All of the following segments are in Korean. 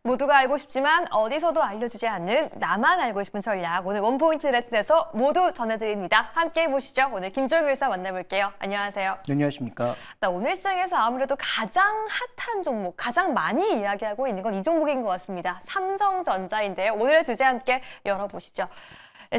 모두가 알고 싶지만 어디서도 알려주지 않는 나만 알고 싶은 전략. 오늘 원포인트 레슨에서 모두 전해드립니다. 함께 해보시죠. 오늘 김종규 의사 만나볼게요. 안녕하세요. 안녕하십니까. 오늘 시장에서 아무래도 가장 핫한 종목, 가장 많이 이야기하고 있는 건 이 종목인 것 같습니다. 삼성전자인데요. 오늘의 주제 함께 열어보시죠.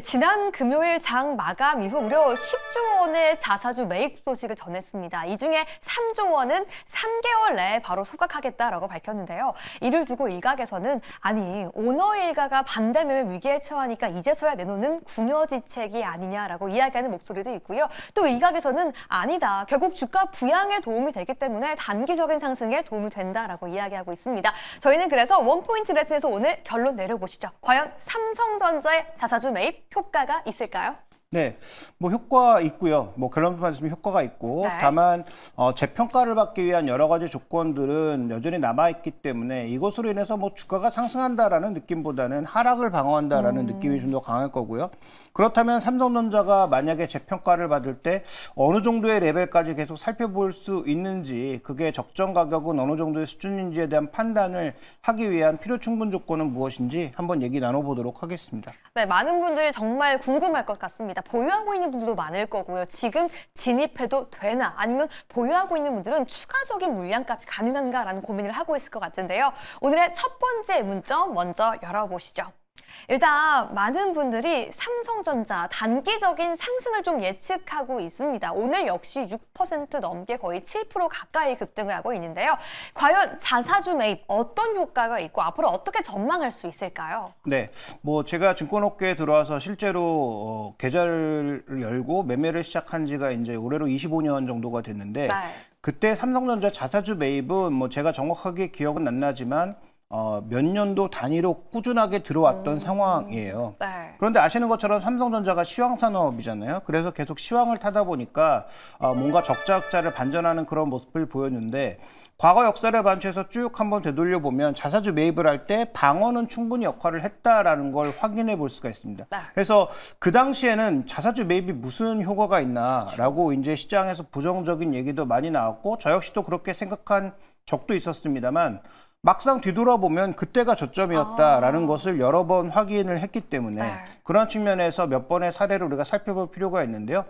지난 금요일 장 마감 이후 무려 10조 원의 자사주 매입 소식을 전했습니다. 이 중에 3조 원은 3개월 내에 바로 소각하겠다라고 밝혔는데요. 이를 두고 일각에서는 아니 오너 일가가 반대 매매 위기에 처하니까 이제서야 내놓는 궁여지책이 아니냐라고 이야기하는 목소리도 있고요. 또 일각에서는 아니다. 결국 주가 부양에 도움이 되기 때문에 단기적인 상승에 도움이 된다라고 이야기하고 있습니다. 저희는 그래서 원포인트 레슨에서 오늘 결론 내려보시죠. 과연 삼성전자의 자사주 매입 효과가 있을까요? 네, 뭐 효과 있고요. 뭐 결론 말씀이 효과가 있고 네. 다만 재평가를 받기 위한 여러 가지 조건들은 여전히 남아 있기 때문에 이것으로 인해서 뭐 주가가 상승한다라는 느낌보다는 하락을 방어한다라는 느낌이 좀 더 강할 거고요. 그렇다면 삼성전자가 만약에 재평가를 받을 때 어느 정도의 레벨까지 계속 살펴볼 수 있는지, 그게 적정 가격은 어느 정도의 수준인지에 대한 판단을 하기 위한 필요 충분 조건은 무엇인지 한번 얘기 나눠보도록 하겠습니다. 네, 많은 분들이 정말 궁금할 것 같습니다. 보유하고 있는 분들도 많을 거고요. 지금 진입해도 되나? 아니면 보유하고 있는 분들은 추가적인 물량까지 가능한가라는 고민을 하고 있을 것 같은데요. 오늘의 첫 번째 의문점 먼저 열어보시죠. 일단 많은 분들이 삼성전자 단기적인 상승을 좀 예측하고 있습니다. 오늘 역시 6% 넘게 거의 7% 가까이 급등을 하고 있는데요. 과연 자사주 매입 어떤 효과가 있고 앞으로 어떻게 전망할 수 있을까요? 네, 뭐 제가 증권업계에 들어와서 실제로 계좌를 열고 매매를 시작한 지가 이제 올해로 25년 정도가 됐는데 네. 그때 삼성전자 자사주 매입은 뭐 제가 정확하게 기억은 안 나지만 몇 년도 단위로 꾸준하게 들어왔던 상황이에요. 네. 그런데 아시는 것처럼 삼성전자가 시황산업이잖아요. 그래서 계속 시황을 타다 보니까 뭔가 적자흑자를 반전하는 그런 모습을 보였는데 과거 역사를 반추해서 쭉 한번 되돌려 보면 자사주 매입을 할 때 방어는 충분히 역할을 했다라는 걸 확인해 볼 수가 있습니다. 네. 그래서 그 당시에는 자사주 매입이 무슨 효과가 있나라고 이제 시장에서 부정적인 얘기도 많이 나왔고 저 역시도 그렇게 생각한 적도 있었습니다만 막상 뒤돌아보면 그때가 저점이었다라는 것을 여러 번 확인을 했기 때문에 네. 그런 측면에서 몇 번의 사례를 우리가 살펴볼 필요가 있는데요.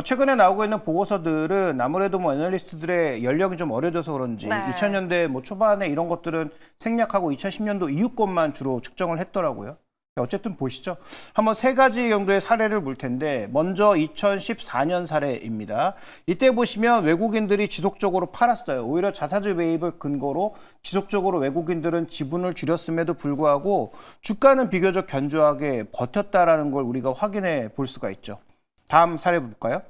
최근에 나오고 있는 보고서들은 아무래도 뭐 애널리스트들의 연령이 좀 어려져서 그런지 네. 2000년대 뭐 초반에 이런 것들은 생략하고 2010년도 이후 것만 주로 측정을 했더라고요. 어쨌든 보시죠. 한번 세 가지 정도의 사례를 볼 텐데 먼저 2014년 사례입니다. 이때 보시면 외국인들이 지속적으로 팔았어요. 오히려 자사주 매입을 근거로 지속적으로 외국인들은 지분을 줄였음에도 불구하고 주가는 비교적 견조하게 버텼다라는 걸 우리가 확인해 볼 수가 있죠. 다음 사례 볼까요?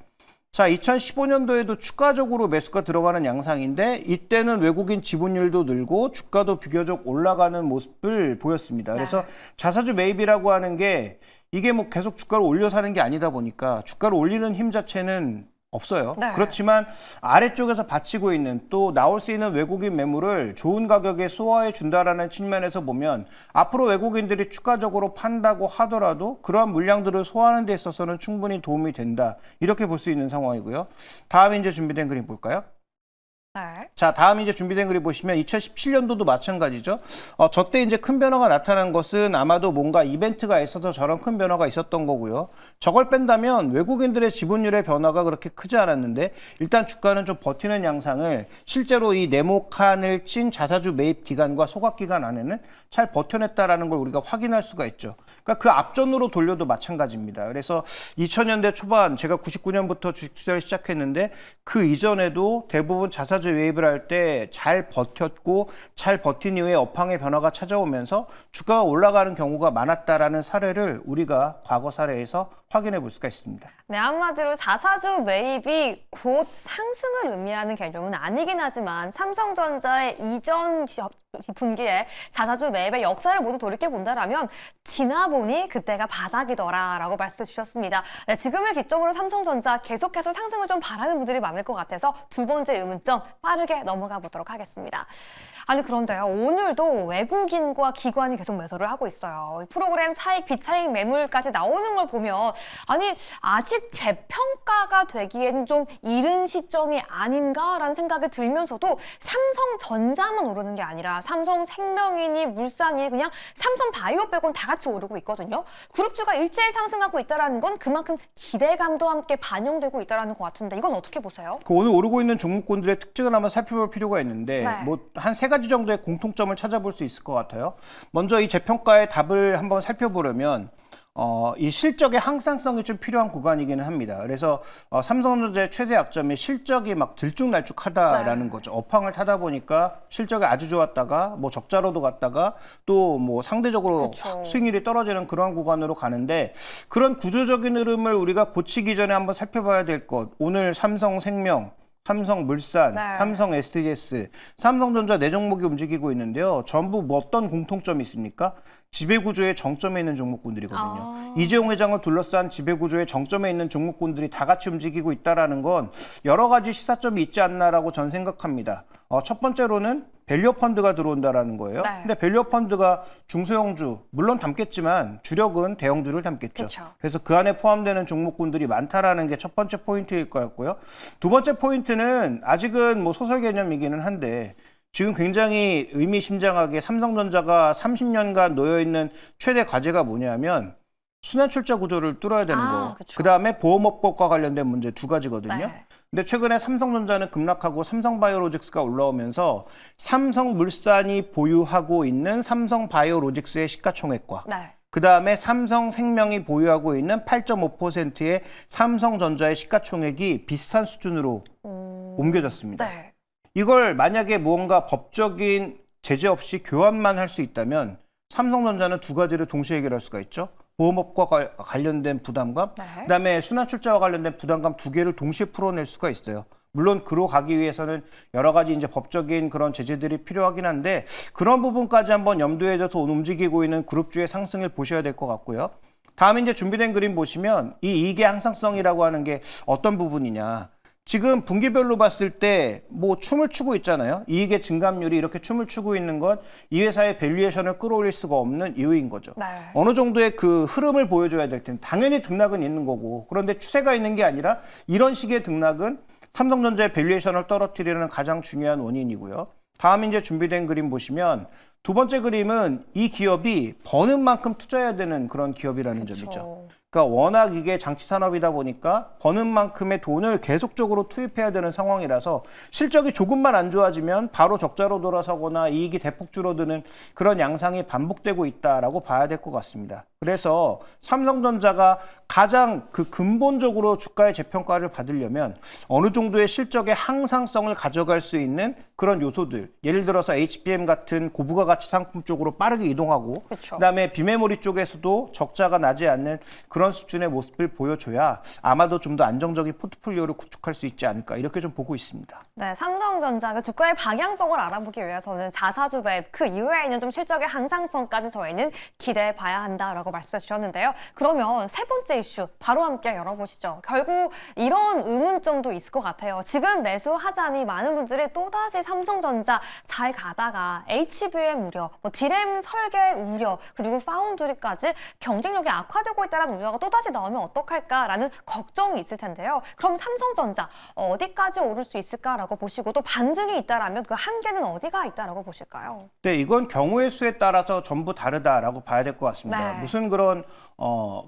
자, 2015년도에도 추가적으로 매수가 들어가는 양상인데 이때는 외국인 지분율도 늘고 주가도 비교적 올라가는 모습을 보였습니다. 그래서 자사주 매입이라고 하는 게 이게 뭐 계속 주가를 올려 사는 게 아니다 보니까 주가를 올리는 힘 자체는 없어요. 네. 그렇지만 아래쪽에서 받치고 있는 또 나올 수 있는 외국인 매물을 좋은 가격에 소화해 준다라는 측면에서 보면 앞으로 외국인들이 추가적으로 판다고 하더라도 그러한 물량들을 소화하는 데 있어서는 충분히 도움이 된다. 이렇게 볼 수 있는 상황이고요. 다음에 이제 준비된 그림 볼까요? 네. 자, 다음 이제 준비된 그림 보시면 2017년도도 마찬가지죠. 저때 이제 큰 변화가 나타난 것은 아마도 뭔가 이벤트가 있어서 저런 큰 변화가 있었던 거고요. 저걸 뺀다면 외국인들의 지분율의 변화가 그렇게 크지 않았는데 일단 주가는 좀 버티는 양상을 실제로 이 네모칸을 친 자사주 매입 기간과 소각 기간 안에는 잘 버텨냈다라는 걸 우리가 확인할 수가 있죠. 그러니까 그 앞전으로 돌려도 마찬가지입니다. 그래서 2000년대 초반 제가 99년부터 주식 투자를 시작했는데 그 이전에도 대부분 자사주 매입을 할 때 잘 버텼고 잘 버틴 이후에 업황의 변화가 찾아오면서 주가가 올라가는 경우가 많았다라는 사례를 우리가 과거 사례에서 확인해 볼 수가 있습니다. 네, 한마디로 자사주 매입이 곧 상승을 의미하는 개념은 아니긴 하지만 삼성전자의 이전 분기에 자사주 매입의 역사를 모두 돌이켜본다라면 지나보니 그때가 바닥이더라라고 말씀해 주셨습니다. 네, 지금을 기점으로 삼성전자 계속해서 상승을 좀 바라는 분들이 많을 것 같아서 두 번째 의문점 빠르게 넘어가 보도록 하겠습니다. 아니 그런데요, 오늘도 외국인과 기관이 계속 매도를 하고 있어요. 이 프로그램 차익, 비차익 매물까지 나오는 걸 보면 아니 아직 재평가가 되기에는 좀 이른 시점이 아닌가라는 생각이 들면서도 삼성전자만 오르는 게 아니라 삼성생명이니 물산이 그냥 삼성바이오 빼고는 다 같이 오르고 있거든요. 그룹주가 일제히 상승하고 있다는 건 그만큼 기대감도 함께 반영되고 있다는 것 같은데 이건 어떻게 보세요? 오늘 오르고 있는 종목군들의 특징을 한번 살펴볼 필요가 있는데 네. 뭐 한 세 가지 정도의 공통점을 찾아볼 수 있을 것 같아요. 먼저 이 재평가의 답을 한번 살펴보려면 이 실적의 항상성이 좀 필요한 구간이기는 합니다. 그래서 삼성전자의 최대 약점이 실적이 막 들쭉날쭉하다라는 거죠. 업황을 타다 보니까 실적이 아주 좋았다가 뭐 적자로도 갔다가 또 뭐 상대적으로 그쵸. 확 수익률이 떨어지는 그런 구간으로 가는데 그런 구조적인 흐름을 우리가 고치기 전에 한번 살펴봐야 될 것. 오늘 삼성생명, 삼성물산, 네. 삼성 SDS, 삼성전자 네 종목이 움직이고 있는데요. 전부 뭐 어떤 공통점이 있습니까? 지배구조의 정점에 있는 종목군들이거든요. 이재용 회장을 둘러싼 지배구조의 정점에 있는 종목군들이 다 같이 움직이고 있다는 건 여러 가지 시사점이 있지 않나라고 전 생각합니다. 첫 번째로는 밸류어 펀드가 들어온다라는 거예요. 네. 근데 밸류어 펀드가 중소형주 물론 담겠지만 주력은 대형주를 담겠죠. 그쵸. 그래서 그 안에 포함되는 종목군들이 많다라는 게 첫 번째 포인트일 것 같고요. 두 번째 포인트는 아직은 뭐 소설 개념이기는 한데 지금 굉장히 의미심장하게 삼성전자가 30년간 놓여있는 최대 과제가 뭐냐면 순환출자 구조를 뚫어야 되는 거. 그쵸. 그다음에 보험업법과 관련된 문제 두 가지거든요. 네. 근데 최근에 삼성전자는 급락하고 삼성바이오로직스가 올라오면서 삼성물산이 보유하고 있는 삼성바이오로직스의 시가총액과 네. 그다음에 삼성생명이 보유하고 있는 8.5%의 삼성전자의 시가총액이 비슷한 수준으로 옮겨졌습니다. 네. 이걸 만약에 무언가 법적인 제재 없이 교환만 할 수 있다면 삼성전자는 두 가지를 동시에 해결할 수가 있죠. 보험업과 관련된 부담감, 네. 그다음에 순환출자와 관련된 부담감 두 개를 동시에 풀어낼 수가 있어요. 물론 그로 가기 위해서는 여러 가지 이제 법적인 그런 제재들이 필요하긴 한데 그런 부분까지 한번 염두에 둬서 움직이고 있는 그룹주의 상승을 보셔야 될 것 같고요. 다음 이제 준비된 그림 보시면 이 이익의 항상성이라고 하는 게 어떤 부분이냐. 지금 분기별로 봤을 때 뭐 춤을 추고 있잖아요. 이익의 증감률이 이렇게 춤을 추고 있는 건 이 회사의 밸류에이션을 끌어올릴 수가 없는 이유인 거죠. 네. 어느 정도의 그 흐름을 보여줘야 될 텐데 당연히 등락은 있는 거고 그런데 추세가 있는 게 아니라 이런 식의 등락은 삼성전자의 밸류에이션을 떨어뜨리는 가장 중요한 원인이고요. 다음 이제 준비된 그림 보시면 두 번째 그림은 이 기업이 버는 만큼 투자해야 되는 그런 기업이라는 그쵸. 점이죠. 그러니까 워낙 이게 장치 산업이다 보니까 버는 만큼의 돈을 계속적으로 투입해야 되는 상황이라서 실적이 조금만 안 좋아지면 바로 적자로 돌아서거나 이익이 대폭 줄어드는 그런 양상이 반복되고 있다라고 봐야 될 것 같습니다. 그래서 삼성전자가 가장 그 근본적으로 주가의 재평가를 받으려면 어느 정도의 실적의 항상성을 가져갈 수 있는 그런 요소들, 예를 들어서 HBM 같은 고부가 가치 상품 쪽으로 빠르게 이동하고 그쵸. 그다음에 비메모리 쪽에서도 적자가 나지 않는 그런 수준의 모습을 보여줘야 아마도 좀 더 안정적인 포트폴리오를 구축할 수 있지 않을까 이렇게 좀 보고 있습니다. 네, 삼성전자 그 주가의 방향성을 알아보기 위해서는 자사주 매입 그 이후에 있는 좀 실적의 항상성까지 저희는 기대해 봐야 한다라고 말씀해 주셨는데요. 그러면 세 번째 이슈 바로 함께 열어보시죠. 결국 이런 의문점도 있을 것 같아요. 지금 매수하자니 많은 분들이 또다시 삼성전자 잘 가다가 HBM 우려, 뭐 디램 설계 우려, 그리고 파운드리까지 경쟁력이 악화되고 있다는 우려가 또다시 나오면 어떡할까라는 걱정이 있을 텐데요. 그럼 삼성전자 어디까지 오를 수 있을까라고 보시고 또 반등이 있다라면 그 한계는 어디가 있다라고 보실까요? 네, 이건 경우의 수에 따라서 전부 다르다라고 봐야 될 것 같습니다. 네. 무슨 그런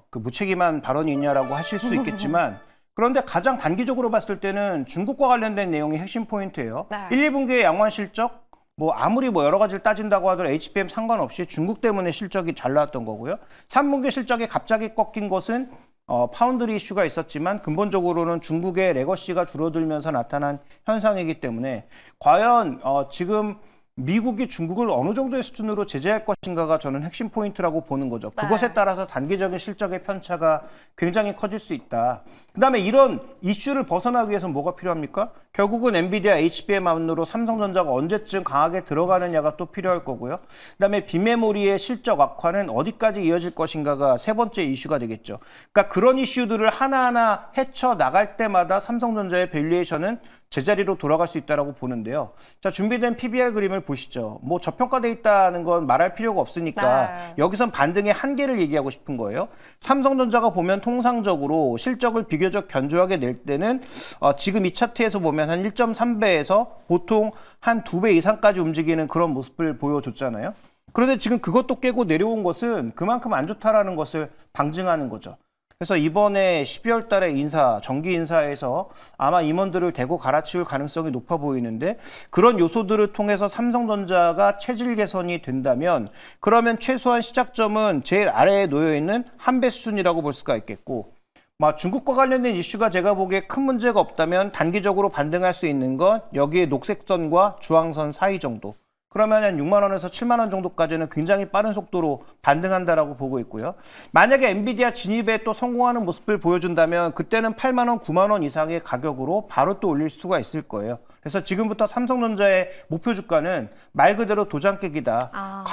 그 무책임한 발언이 있냐라고 하실 수 있겠지만 그런데 가장 단기적으로 봤을 때는 중국과 관련된 내용이 핵심 포인트예요. 네. 1, 2분기의 양화 실적 뭐 아무리 뭐 여러 가지를 따진다고 하더라도 HBM 상관없이 중국 때문에 실적이 잘 나왔던 거고요. 3분기 실적이 갑자기 꺾인 것은 파운드리 이슈가 있었지만 근본적으로는 중국의 레거시가 줄어들면서 나타난 현상이기 때문에 과연 지금 미국이 중국을 어느 정도의 수준으로 제재할 것인가가 저는 핵심 포인트라고 보는 거죠. 그것에 따라서 단기적인 실적의 편차가 굉장히 커질 수 있다. 그다음에 이런 이슈를 벗어나기 위해서 뭐가 필요합니까? 결국은 엔비디아, HBM만으로 삼성전자가 언제쯤 강하게 들어가느냐가 또 필요할 거고요. 그다음에 비메모리의 실적 악화는 어디까지 이어질 것인가가 세 번째 이슈가 되겠죠. 그러니까 그런 이슈들을 하나하나 헤쳐나갈 때마다 삼성전자의 밸류에이션은 제자리로 돌아갈 수 있다고 보는데요. 자, 준비된 PBR 그림을 보시죠. 뭐 저평가돼 있다는 건 말할 필요가 없으니까 여기선 반등의 한계를 얘기하고 싶은 거예요. 삼성전자가 보면 통상적으로 실적을 비교적 견조하게 낼 때는 지금 이 차트에서 보면 한 1.3배에서 보통 한 2배 이상까지 움직이는 그런 모습을 보여줬잖아요. 그런데 지금 그것도 깨고 내려온 것은 그만큼 안 좋다라는 것을 방증하는 거죠. 그래서 이번에 12월 달에 정기 인사에서 아마 임원들을 대거 갈아치울 가능성이 높아 보이는데 그런 요소들을 통해서 삼성전자가 체질 개선이 된다면 그러면 최소한 시작점은 제일 아래에 놓여 있는 한 배 수준이라고 볼 수가 있겠고 중국과 관련된 이슈가 제가 보기에 큰 문제가 없다면 단기적으로 반등할 수 있는 건 여기에 녹색선과 주황선 사이 정도. 그러면 한 6만 원에서 7만 원 정도까지는 굉장히 빠른 속도로 반등한다라고 보고 있고요. 만약에 엔비디아 진입에 또 성공하는 모습을 보여준다면 그때는 8만 원, 9만 원 이상의 가격으로 바로 또 올릴 수가 있을 거예요. 그래서 지금부터 삼성전자의 목표 주가는 말 그대로 도장 깨기다.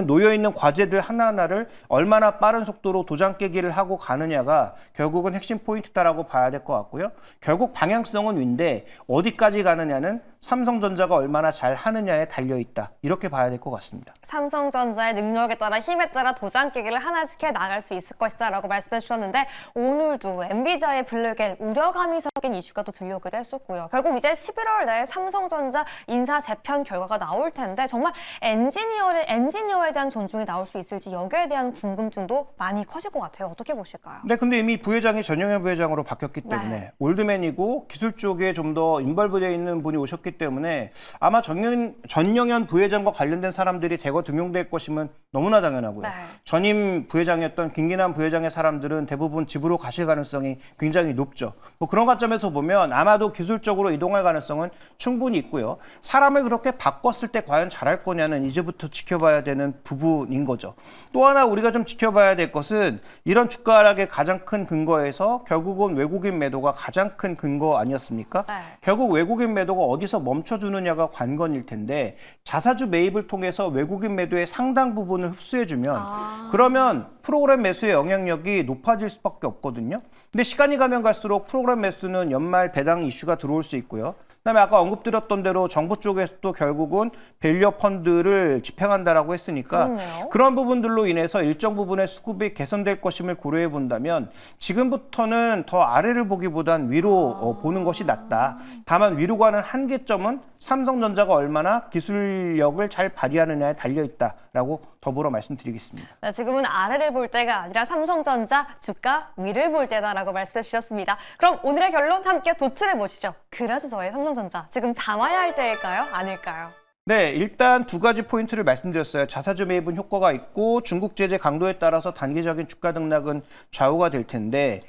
놓여 있는 과제들 하나하나를 얼마나 빠른 속도로 도장 깨기를 하고 가느냐가 결국은 핵심 포인트다라고 봐야 될 것 같고요. 결국 방향성은 위인데 어디까지 가느냐는 삼성전자가 얼마나 잘 하느냐에 달려 있다. 이렇게 봐야 될 것 같습니다. 삼성전자의 능력에 따라 힘에 따라 도장 깨기를 하나씩 해 나갈 수 있을 것이다라고 말씀해 주셨는데 오늘도 엔비디아의 블랙엘 우려감이 섞인 이슈가 또 들려오기도 했었고요. 결국 이제 11월 내에 삼성전자 인사 재편 결과가 나올 텐데 정말 엔지니어에 대한 존중이 나올 수 있을지 여기에 대한 궁금증도 많이 커질 것 같아요. 어떻게 보실까요? 네, 근데 이미 부회장이 전영현 부회장으로 바뀌었기 때문에 올드맨이고 기술 쪽에 좀 더 인벌브되어 있는 분이 오셨기 때문에 아마 전영현 부회장과 관련된 사람들이 대거 등용될 것이면 너무나 당연하고요. 전임 부회장이었던 김기남 부회장의 사람들은 대부분 집으로 가실 가능성이 굉장히 높죠. 뭐 그런 관점에서 보면 아마도 기술적으로 이동할 가능성은 충분히 있고요. 사람을 그렇게 바꿨을 때 과연 잘할 거냐는 이제부터 지켜봐야 되는 부분인 거죠. 또 하나 우리가 좀 지켜봐야 될 것은 이런 주가 하락의 가장 큰 근거에서 결국은 외국인 매도가 가장 큰 근거 아니었습니까? 결국 외국인 매도가 어디서 멈춰주느냐가 관건일 텐데 자사주 매입을 통해서 외국인 매도의 상당 부분을 흡수해주면 그러면 프로그램 매수의 영향력이 높아질 수밖에 없거든요. 근데 시간이 가면 갈수록 프로그램 매수는 연말 배당 이슈가 들어올 수 있고요. 그다음에 아까 언급드렸던 대로 정부 쪽에서도 결국은 밸류업 펀드를 집행한다라고 했으니까 그런 부분들로 인해서 일정 부분의 수급이 개선될 것임을 고려해 본다면 지금부터는 더 아래를 보기보단 위로 보는 것이 낫다. 다만 위로 가는 한계점은 삼성전자가 얼마나 기술력을 잘 발휘하느냐에 달려 있다라고 더불어 말씀드리겠습니다. 네, 지금은 아래를 볼 때가 아니라 삼성전자 주가 위를 볼 때다라고 말씀해 주셨습니다. 그럼 오늘의 결론 함께 도출해 보시죠. 그래서 저의 삼성전자 지금 담아야 할 때일까요? 아닐까요? 네, 일단 두 가지 포인트를 말씀드렸어요. 자사주 매입은 효과가 있고 중국 제재 강도에 따라서 단기적인 주가 등락은 좌우가 될 텐데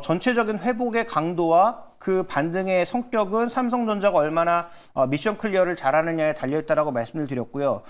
전체적인 회복의 강도와 그 반등의 성격은 삼성전자가 얼마나 미션 클리어를 잘하느냐에 달려있다라고 말씀을 드렸고요.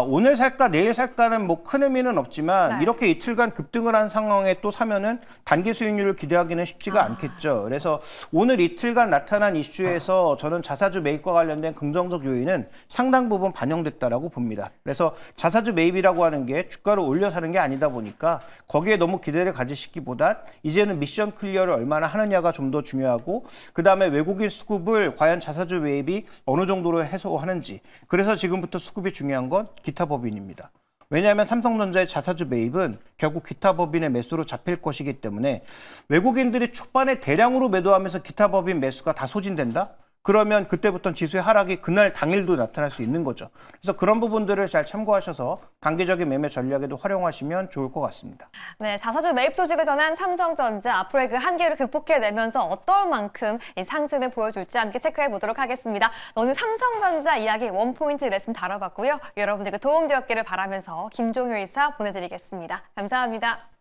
오늘 살까 내일 살까는 뭐 큰 의미는 없지만 이렇게 이틀간 급등을 한 상황에 또 사면은 단기 수익률을 기대하기는 쉽지가 않겠죠. 그래서 오늘 이틀간 나타난 이슈에서 저는 자사주 매입과 관련된 긍정적 요인은 상당 부분 반영됐다라고 봅니다. 그래서 자사주 매입이라고 하는 게 주가를 올려 사는 게 아니다 보니까 거기에 너무 기대를 가지시기보단 이제는 미션 클리어를 얼마나 하느냐가 좀 더 중요하고 그다음에 외국인 수급을 과연 자사주 매입이 어느 정도로 해소하는지. 그래서 지금부터 수급이 중요한 건 기타 법인입니다. 왜냐하면 삼성전자의 자사주 매입은 결국 기타 법인의 매수로 잡힐 것이기 때문에 외국인들이 초반에 대량으로 매도하면서 기타 법인 매수가 다 소진된다? 그러면 그때부터는 지수의 하락이 그날 당일도 나타날 수 있는 거죠. 그래서 그런 부분들을 잘 참고하셔서 단기적인 매매 전략에도 활용하시면 좋을 것 같습니다. 네, 자사주 매입 소식을 전한 삼성전자 앞으로의 그 한계를 극복해내면서 어떤 만큼 이 상승을 보여줄지 함께 체크해 보도록 하겠습니다. 오늘 삼성전자 이야기 원포인트 레슨 다뤄봤고요. 여러분들께 도움되었기를 바라면서 김종효 이사 보내드리겠습니다. 감사합니다.